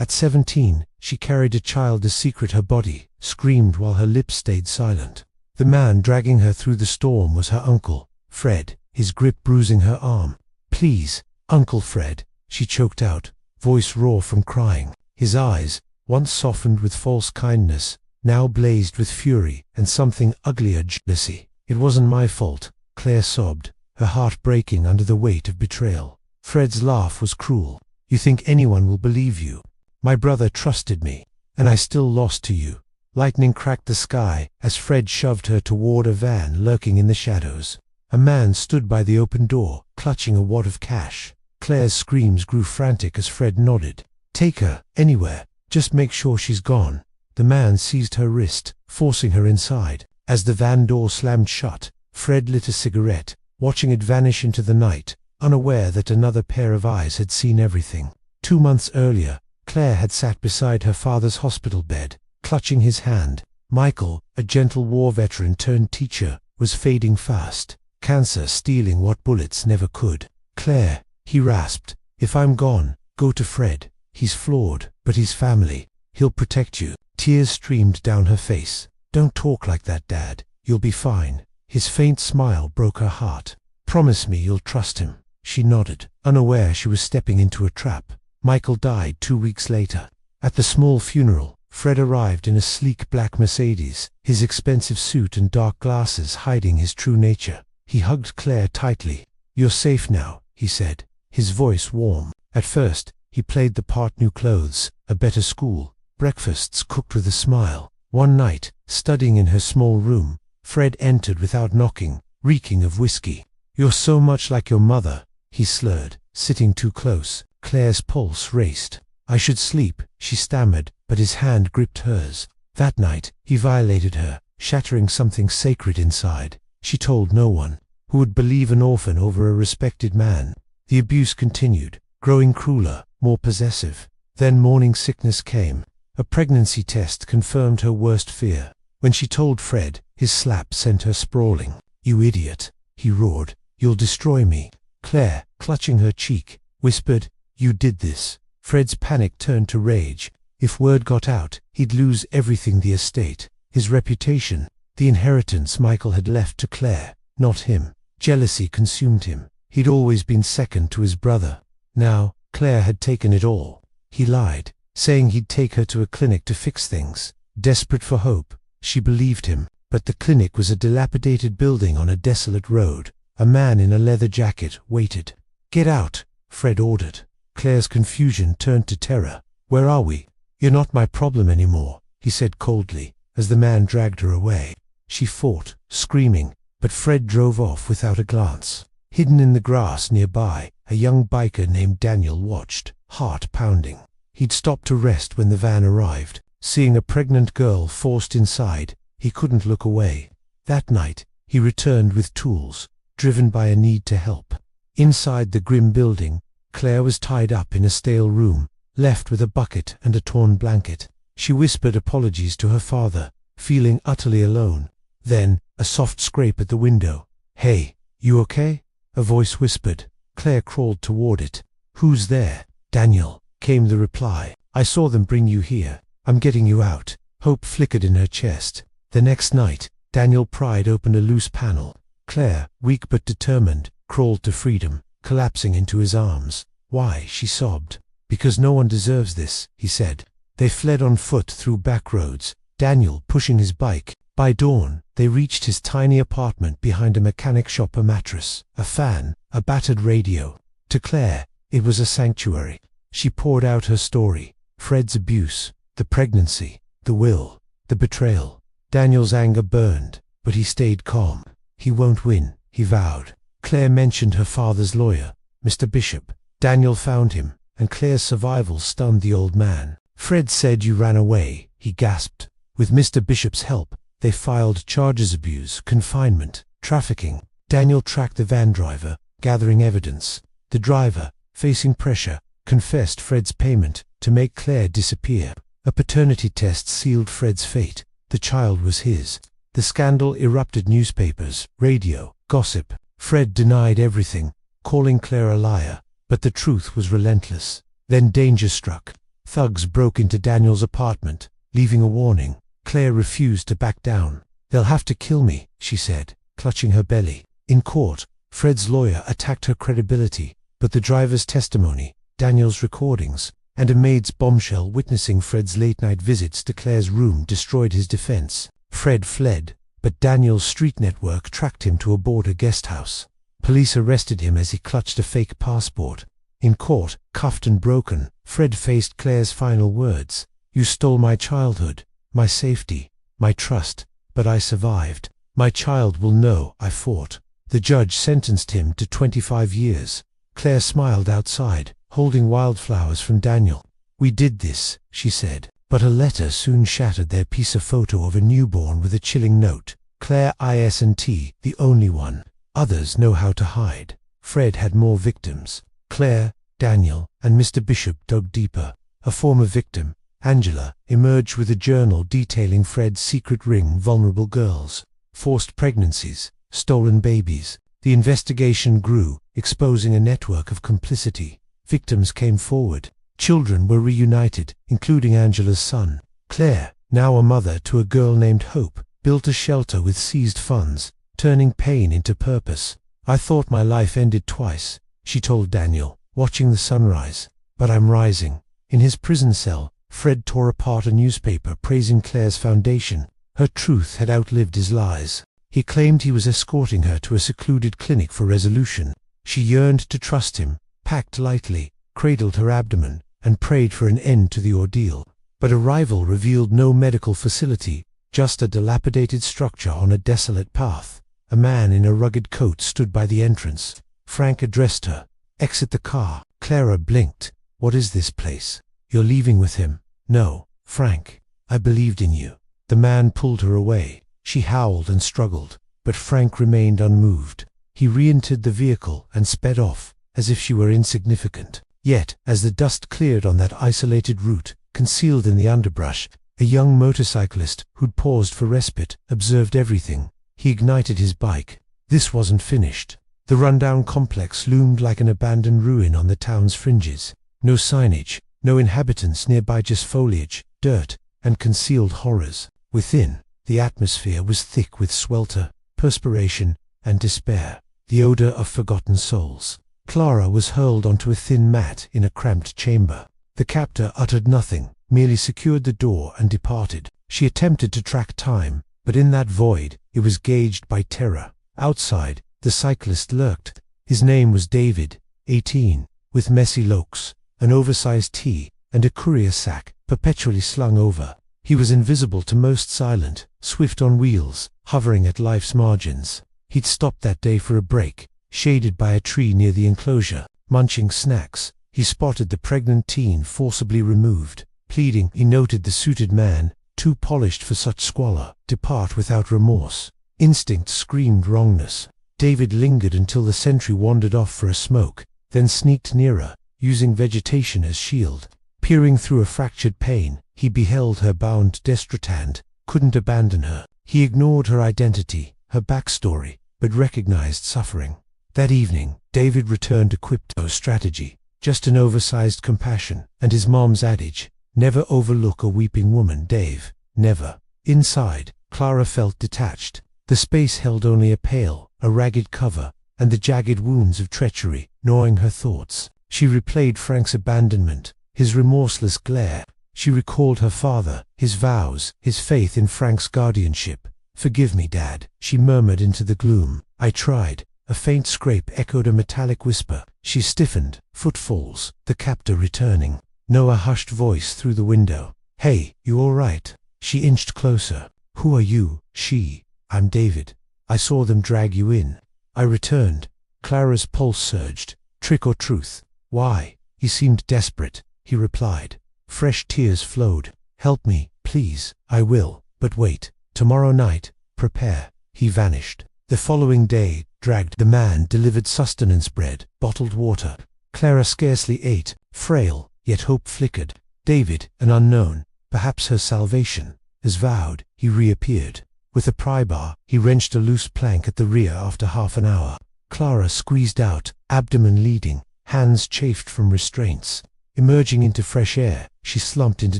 At 17, she carried a child a secret her body, screamed while her lips stayed silent. The man dragging her through the storm was her uncle, Fred, his grip bruising her arm. "Please, Uncle Fred," she choked out, voice raw from crying. His eyes, once softened with false kindness, now blazed with fury and something uglier, jealousy. "It wasn't my fault," Claire sobbed, her heart breaking under the weight of betrayal. Fred's laugh was cruel. "You think anyone will believe you? My brother trusted me, and I still lost to you." Lightning cracked the sky as Fred shoved her toward a van lurking in the shadows. A man stood by the open door, clutching a wad of cash. Claire's screams grew frantic as Fred nodded. "Take her, anywhere. Just make sure she's gone." The man seized her wrist, forcing her inside. As the van door slammed shut, Fred lit a cigarette, watching it vanish into the night, unaware that another pair of eyes had seen everything. 2 months earlier, Claire had sat beside her father's hospital bed, clutching his hand. Michael, a gentle war veteran turned teacher, was fading fast, cancer stealing what bullets never could. "Claire," he rasped, "if I'm gone, go to Fred. He's flawed, but he's family. He'll protect you." Tears streamed down her face. "Don't talk like that, Dad. You'll be fine." His faint smile broke her heart. "Promise me you'll trust him." She nodded, unaware she was stepping into a trap. Michael died 2 weeks later. At the small funeral, Fred arrived in a sleek black Mercedes, his expensive suit and dark glasses hiding his true nature. He hugged Claire tightly. "You're safe now," he said, his voice warm. At first, he played the part: new clothes, a better school, breakfasts cooked with a smile. One night, studying in her small room, Fred entered without knocking, reeking of whiskey. "You're so much like your mother," he slurred, sitting too close. Claire's pulse raced. "I should sleep," she stammered, but his hand gripped hers. That night, he violated her, shattering something sacred inside. She told no one. Who would believe an orphan over a respected man? The abuse continued, growing crueler, more possessive. Then morning sickness came. A pregnancy test confirmed her worst fear. When she told Fred, his slap sent her sprawling. "You idiot," he roared. "You'll destroy me." Claire, clutching her cheek, whispered, "You did this." Fred's panic turned to rage. If word got out, he'd lose everything: the estate, his reputation, the inheritance Michael had left to Claire, not him. Jealousy consumed him. He'd always been second to his brother. Now, Claire had taken it all. He lied, saying he'd take her to a clinic to fix things. Desperate for hope, she believed him. But the clinic was a dilapidated building on a desolate road. A man in a leather jacket waited. "Get out," Fred ordered. Claire's confusion turned to terror. "Where are we?" "You're not my problem anymore," he said coldly, as the man dragged her away. She fought, screaming, but Fred drove off without a glance. Hidden in the grass nearby, a young biker named Daniel watched, heart pounding. He'd stopped to rest when the van arrived. Seeing a pregnant girl forced inside, he couldn't look away. That night, he returned with tools, driven by a need to help. Inside the grim building, Claire was tied up in a stale room, left with a bucket and a torn blanket. She whispered apologies to her father, feeling utterly alone. Then, a soft scrape at the window. "Hey, you okay?" a voice whispered. Claire crawled toward it. "Who's there?" "Daniel," came the reply. "I saw them bring you here. I'm getting you out." Hope flickered in her chest. The next night, Daniel pried open a loose panel. Claire, weak but determined, crawled to freedom, collapsing into his arms. "Why?" she sobbed. "Because no one deserves this," he said. They fled on foot through back roads, Daniel pushing his bike. By dawn, they reached his tiny apartment behind a mechanic shop. A mattress, a fan, a battered radio. To Claire, it was a sanctuary. She poured out her story: Fred's abuse, the pregnancy, the will, the betrayal. Daniel's anger burned, but he stayed calm. "He won't win," he vowed. Claire mentioned her father's lawyer, Mr. Bishop. Daniel found him, and Claire's survival stunned the old man. "Fred said you ran away," he gasped. With Mr. Bishop's help, they filed charges: abuse, confinement, trafficking. Daniel tracked the van driver, gathering evidence. The driver, facing pressure, confessed Fred's payment to make Claire disappear. A paternity test sealed Fred's fate. The child was his. The scandal erupted: newspapers, radio, gossip. Fred denied everything, calling Claire a liar, but the truth was relentless. Then danger struck. thugs broke into Daniel's apartment, leaving a warning. Claire refused to back down. "They'll have to kill me," she said, clutching her belly. In court, Fred's lawyer attacked her credibility, but the driver's testimony, Daniel's recordings, and a maid's bombshell witnessing Fred's late-night visits to Claire's room destroyed his defense. Fred fled, but Daniel's street network tracked him to a border guest house. Police arrested him as he clutched a fake passport. In court, cuffed and broken, Fred faced Claire's final words. "You stole my childhood, my safety, my trust, but I survived. My child will know I fought." The judge sentenced him to 25 years. Claire smiled outside, holding wildflowers from Daniel. "We did this," she said, but a letter soon shattered their piece of photo of a newborn with a chilling note. "Claire isn't the only one. Others know how to hide." Fred had more victims. Claire, Daniel, and Mr. Bishop dug deeper. A former victim, Angela, emerged with a journal detailing Fred's secret ring, vulnerable girls, forced pregnancies, stolen babies. The investigation grew, exposing a network of complicity. Victims came forward. Children were reunited, including Angela's son. Claire, now a mother to a girl named Hope, built a shelter with seized funds, turning pain into purpose. "I thought my life ended twice," she told Daniel, watching the sunrise. "But I'm rising." In his prison cell, Fred tore apart a newspaper praising Claire's foundation. Her truth had outlived his lies. He claimed he was escorting her to a secluded clinic for resolution. She yearned to trust him, packed lightly, cradled her abdomen, and prayed for an end to the ordeal. But arrival revealed no medical facility, just a dilapidated structure on a desolate path. A man in a rugged coat stood by the entrance. Frank addressed her. "Exit the car." Clara blinked. "What is this place?" "You're leaving with him." "No, Frank. I believed in you." The man pulled her away. She howled and struggled, but Frank remained unmoved. He re-entered the vehicle and sped off, as if she were insignificant. Yet, as the dust cleared on that isolated route, concealed in the underbrush, a young motorcyclist, who'd paused for respite, observed everything. He ignited his bike. This wasn't finished. The rundown complex loomed like an abandoned ruin on the town's fringes. No signage, no inhabitants nearby, just foliage, dirt, and concealed horrors. Within, the atmosphere was thick with swelter, perspiration, and despair, the odor of forgotten souls. Clara was hurled onto a thin mat in a cramped chamber. The captor uttered nothing, merely secured the door and departed. She attempted to track time, but in that void, it was gauged by terror. Outside, the cyclist lurked. His name was David, 18, with messy locks, an oversized tee, and a courier sack perpetually slung over. He was invisible to most, silent, swift on wheels, hovering at life's margins. He'd stopped that day for a break, shaded by a tree near the enclosure. Munching snacks, he spotted the pregnant teen forcibly removed. Pleading, he noted the suited man, too polished for such squalor, depart without remorse. Instinct screamed wrongness. David lingered until the sentry wandered off for a smoke, then sneaked nearer, using vegetation as shield. Peering through a fractured pane, he beheld her bound destitute, couldn't abandon her. He ignored her identity, her backstory, but recognized suffering. That evening, David returned equipped with no strategy, just an oversized compassion, and his mom's adage, "Never overlook a weeping woman, Dave, never." Inside, Clara felt detached. The space held only a pail, a ragged cover, and the jagged wounds of treachery, gnawing her thoughts. She replayed Frank's abandonment, his remorseless glare. She recalled her father, his vows, his faith in Frank's guardianship. "Forgive me, Dad," she murmured into the gloom. "I tried." A faint scrape echoed a metallic whisper. She stiffened. Footfalls, the captor returning. Noah hushed voice through the window. "Hey, you all right?" She inched closer. "Who are you?" "She. I'm David. I saw them drag you in." I returned. Clara's pulse surged. "Trick or truth?" "Why?" He seemed desperate. He replied. Fresh tears flowed. "Help me, please." "I will. But wait. Tomorrow night, prepare." He vanished. The following day dragged. The man delivered sustenance bread, bottled water. Clara scarcely ate, frail, yet hope flickered. David, an unknown, perhaps her salvation. As vowed, he reappeared. With a pry bar, he wrenched a loose plank at the rear after half an hour. Clara squeezed out, abdomen leading, hands chafed from restraints. Emerging into fresh air, she slumped into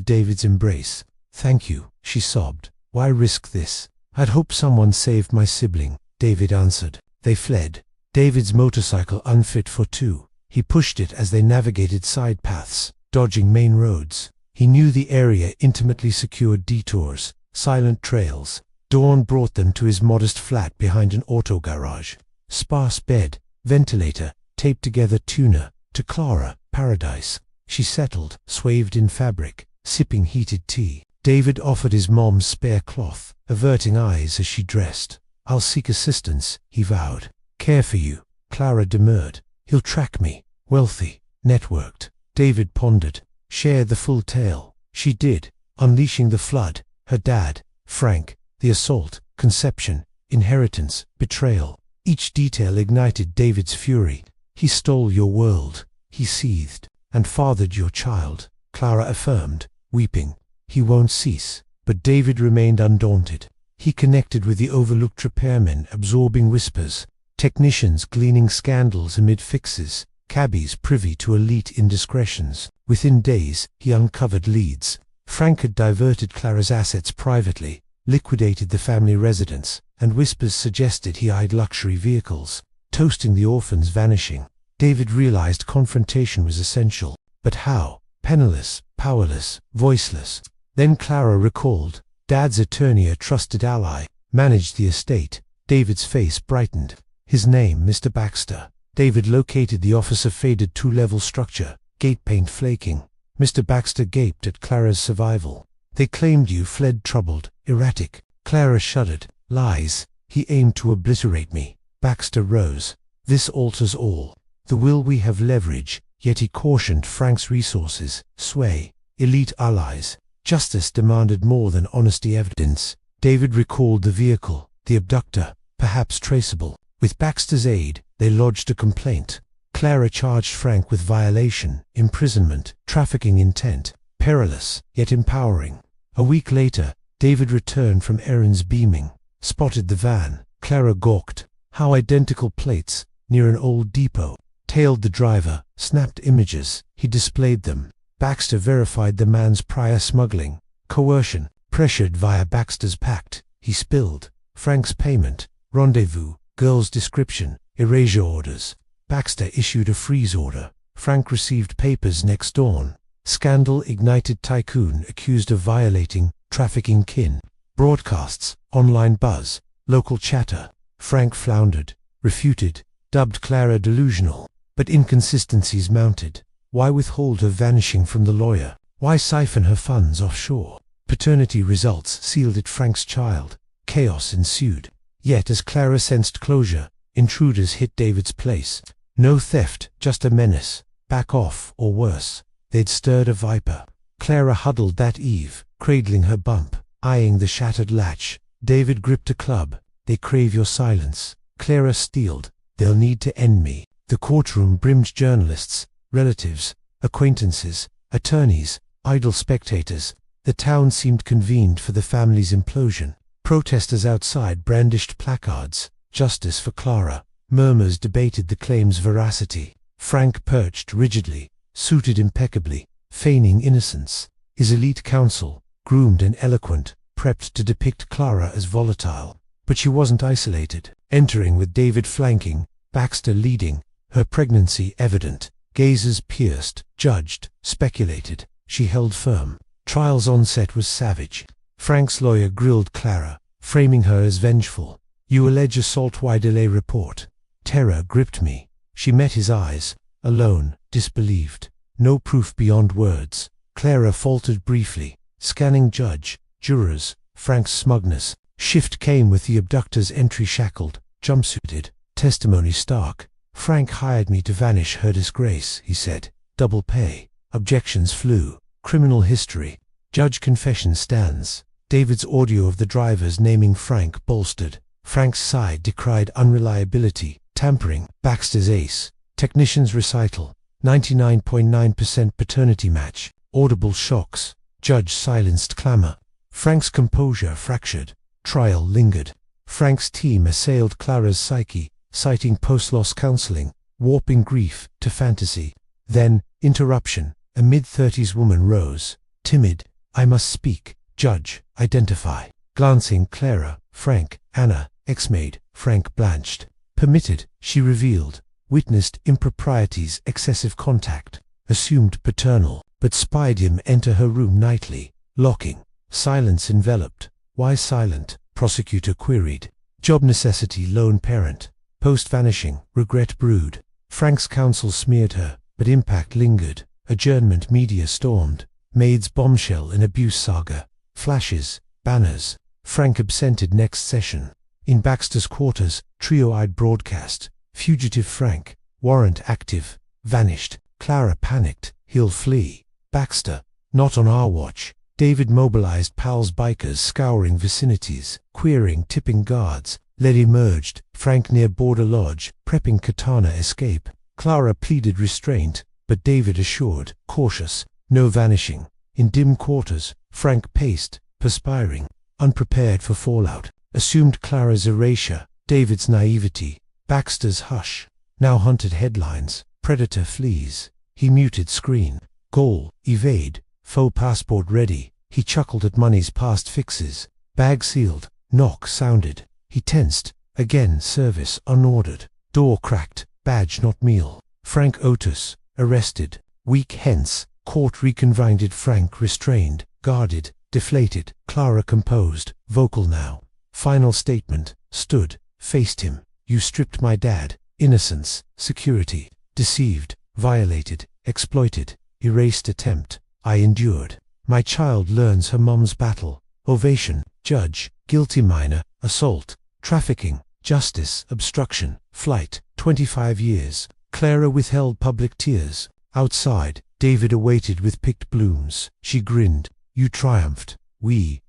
David's embrace. "Thank you," she sobbed. "Why risk this? I'd hoped someone saved my sibling," David answered. They fled. David's motorcycle unfit for two. He pushed it as they navigated side paths, dodging main roads. He knew the area intimately secured detours, silent trails. Dawn brought them to his modest flat behind an auto garage. Sparse bed, ventilator, taped together tuner. To Clara, paradise. She settled, swathed in fabric, sipping heated tea. David offered his mom's spare cloth, averting eyes as she dressed. "I'll seek assistance," he vowed. "Care for you," Clara demurred. "He'll track me. Wealthy, networked." David pondered. "Share the full tale." She did, unleashing the flood. Her dad, Frank, the assault, conception, inheritance, betrayal. Each detail ignited David's fury. "He stole your world," he seethed, "and fathered your child," Clara affirmed, weeping. "He won't cease." But David remained undaunted. He connected with the overlooked repairmen, absorbing whispers, technicians gleaning scandals amid fixes, cabbies privy to elite indiscretions. Within days, he uncovered leads. Frank had diverted Clara's assets privately, liquidated the family residence, and whispers suggested he eyed luxury vehicles, toasting the orphans vanishing. David realized confrontation was essential. But how? Penniless, powerless, voiceless. Then Clara recalled. Dad's attorney, a trusted ally, managed the estate. David's face brightened. His name, Mr. Baxter. David located the office, of faded two-level structure, gate paint flaking. Mr. Baxter gaped at Clara's survival. "They claimed you fled troubled, erratic." Clara shuddered. "Lies. He aimed to obliterate me." Baxter rose. "This alters all. The will we have leverage," yet he cautioned Frank's resources, sway, elite allies. Justice demanded more than honesty evidence. David recalled the vehicle, the abductor, perhaps traceable. With Baxter's aid, they lodged a complaint. Clara charged Frank with violation, imprisonment, trafficking intent. Perilous, yet empowering. A week later, David returned from errands beaming. Spotted the van. Clara gawked. How identical plates, near an old depot. Tailed the driver, snapped images. He displayed them. Baxter verified the man's prior smuggling. Coercion, pressured via Baxter's pact. He spilled. Frank's payment, rendezvous, girl's description, erasure orders. Baxter issued a freeze order. Frank received papers next dawn. Scandal ignited, tycoon accused of violating, trafficking kin. Broadcasts, online buzz, local chatter. Frank floundered, refuted, dubbed Clara delusional. But inconsistencies mounted. Why withhold her vanishing from the lawyer? Why siphon her funds offshore? Paternity results sealed it Frank's child. Chaos ensued. Yet as Clara sensed closure, intruders hit David's place. No theft, just a menace. Back off, or worse. They'd stirred a viper. Clara huddled that eve, cradling her bump, eyeing the shattered latch. David gripped a club. "They crave your silence." Clara steeled. "They'll need to end me." The courtroom brimmed journalists, relatives, acquaintances, attorneys, idle spectators. The town seemed convened for the family's implosion. Protesters outside brandished placards. "Justice for Clara." Murmurs debated the claim's veracity. Frank perched rigidly, suited impeccably, feigning innocence. His elite counsel, groomed and eloquent, prepped to depict Clara as volatile. But she wasn't isolated. Entering with David flanking, Baxter leading, her pregnancy evident, gazes pierced, judged, speculated. She held firm. Trial's onset was savage. Frank's lawyer grilled Clara, framing her as vengeful. "You allege assault. Why delay report?" Terror gripped me. She met his eyes, alone, disbelieved. No proof beyond words. Clara faltered briefly, scanning judge, jurors, Frank's smugness. Shift came with the abductor's entry, shackled, jumpsuited, testimony stark. "Frank hired me to vanish her disgrace," he said. "Double pay." Objections flew. Criminal history. Judge confession stands. David's audio of the drivers naming Frank bolstered. Frank's side decried unreliability, tampering. Baxter's ace. Technician's recital. 99.9% paternity match. Audible shocks. Judge silenced clamor. Frank's composure fractured. Trial lingered. Frank's team assailed Clara's psyche, citing post-loss counseling, warping grief to fantasy. Then, interruption. A mid-30s woman rose. Timid. I must speak. Judge. Identify. Glancing Clara. Frank. Anna. Ex-maid. Frank blanched. Permitted. She revealed. Witnessed improprieties, excessive contact. Assumed paternal, but spied him enter her room nightly. Locking. Silence enveloped. Why silent? Prosecutor queried. Job necessity. Lone parent. Post-vanishing. Regret brewed. Frank's counsel smeared her, but impact lingered. Adjournment. Media stormed. Maid's bombshell in abuse saga. Flashes. Banners. Frank absented next session. In Baxter's quarters. Trio-eyed broadcast. Fugitive Frank. Warrant active. Vanished. Clara panicked. He'll flee. Baxter. Not on our watch. David mobilized pals. Bikers scouring vicinities. Querying tipping guards. Lead emerged. Frank near border lodge. Prepping katana escape. Clara pleaded restraint, but David assured. Cautious. No vanishing. In dim quarters. Frank paced. Perspiring. Unprepared for fallout. Assumed Clara's erasure. David's naivety. Baxter's hush. Now hunted headlines. Predator flees. He muted screen. Goal. Evade. Faux passport ready. He chuckled at money's past fixes. Bag sealed. Knock sounded. He tensed. Again service unordered. Door cracked. Badge not meal. Frank Otis. Arrested. Week hence. Court reconvened. Frank restrained. Guarded. Deflated. Clara composed. Vocal now. Final statement. Stood. Faced him. You stripped my dad. Innocence. Security. Deceived. Violated. Exploited. Erased attempt. I endured. My child learns her mom's battle. Ovation. Judge. Guilty minor. Assault. Trafficking. Justice. Obstruction. Flight. 25 years. Clara withheld public tears. Outside. David awaited with picked blooms. She grinned. You triumphed.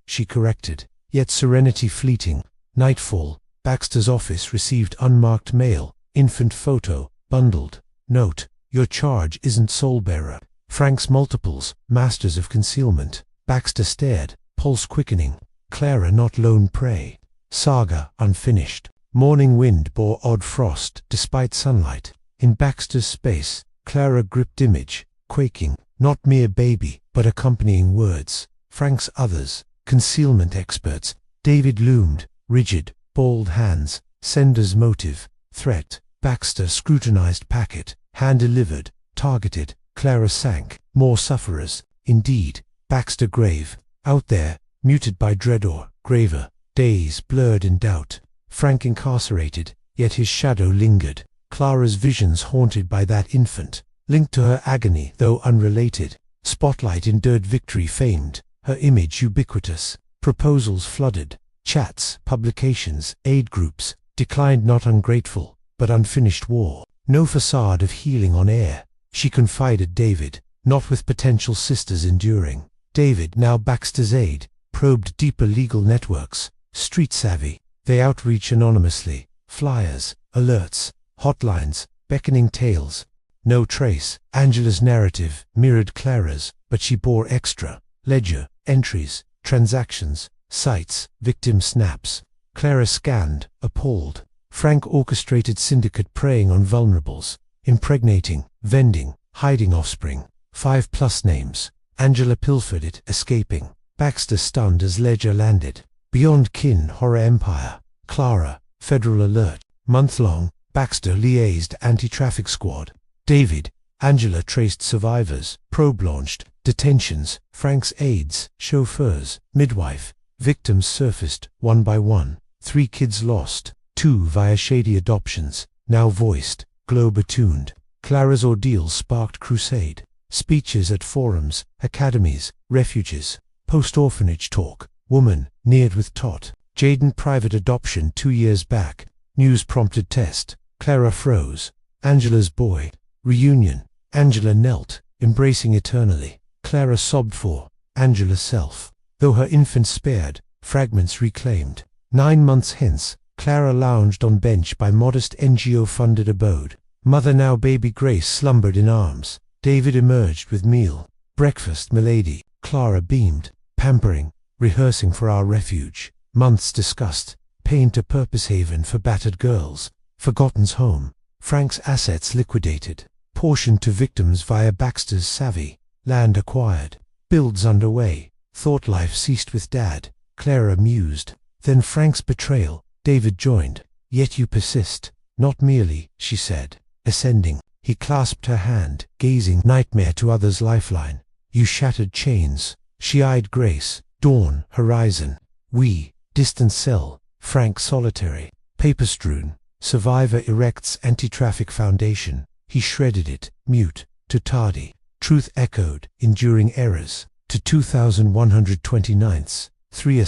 She corrected. Yet serenity fleeting. Nightfall. Baxter's office received unmarked mail. Infant photo. Bundled. Note. Your charge isn't sole bearer. Frank's multiples. Masters of concealment. Baxter stared. Pulse quickening. Clara not lone prey. Saga unfinished. Morning wind bore odd frost despite sunlight. In Baxter's space. Clara gripped image. Quaking. Not mere baby, but accompanying words. Frank's others. Concealment experts. David loomed. Rigid. Bald hands. Sender's motive. Threat. Baxter scrutinized packet. Hand-delivered. Targeted. Clara sank. More sufferers. Indeed. Baxter grave. Out there. Muted by dread or graver. Days blurred in doubt. Frank incarcerated. Yet his shadow lingered. Clara's visions haunted by that infant. Linked to her agony, though unrelated. Spotlight endured victory famed. Her image ubiquitous. Proposals flooded. Chats, publications, aid groups. Declined not ungrateful, but unfinished war. No facade of healing on air. She confided David, not with potential sisters enduring. David, now Baxter's aide, probed deeper legal networks. Street savvy. They outreach anonymously. Flyers, alerts, hotlines, beckoning tales. No trace. Angela's narrative mirrored Clara's, but she bore extra. Ledger, entries, transactions, sites, victim snaps. Clara scanned, appalled. Frank orchestrated syndicate preying on vulnerables. Impregnating, vending, hiding offspring. 5+ names. Angela pilfered it, escaping. Baxter stunned as Ledger landed. Beyond kin horror empire. Clara, federal alert. Month-long, Baxter liaised anti-traffic squad. David, Angela traced survivors. Probe launched. Detentions, Frank's aides, chauffeurs, midwife. Victims surfaced, one by one. 3 kids lost. 2 via shady adoptions. Now voiced. Globe attuned. Clara's ordeal sparked crusade. Speeches at forums, academies, refuges. Post-orphanage talk. Woman, neared with tot. Jaden private adoption 2 years back. News prompted test. Clara froze. Angela's boy. Reunion. Angela knelt, embracing eternally. Clara sobbed for Angela's self. Though her infant spared, fragments reclaimed. 9 months hence, Clara lounged on bench by modest NGO-funded abode. Mother now baby Grace slumbered in arms. David emerged with meal. Breakfast, milady. Clara beamed. Pampering. Rehearsing for our refuge. Months discussed. Paint a purpose haven for battered girls. Forgotten's home. Frank's assets liquidated. Portioned to victims via Baxter's savvy. Land acquired. Builds underway. Thought life ceased with Dad. Clara mused. Then Frank's betrayal. David joined. Yet you persist. Not merely, she said. Ascending. He clasped her hand, gazing nightmare to others' lifeline. You shattered chains. She eyed Grace. Dawn, horizon. We, distant cell. Frank solitary. Paper-strewn. Survivor erects anti-traffic foundation. He shredded it, mute, to tardy. Truth echoed, enduring errors. To 2129ths. 3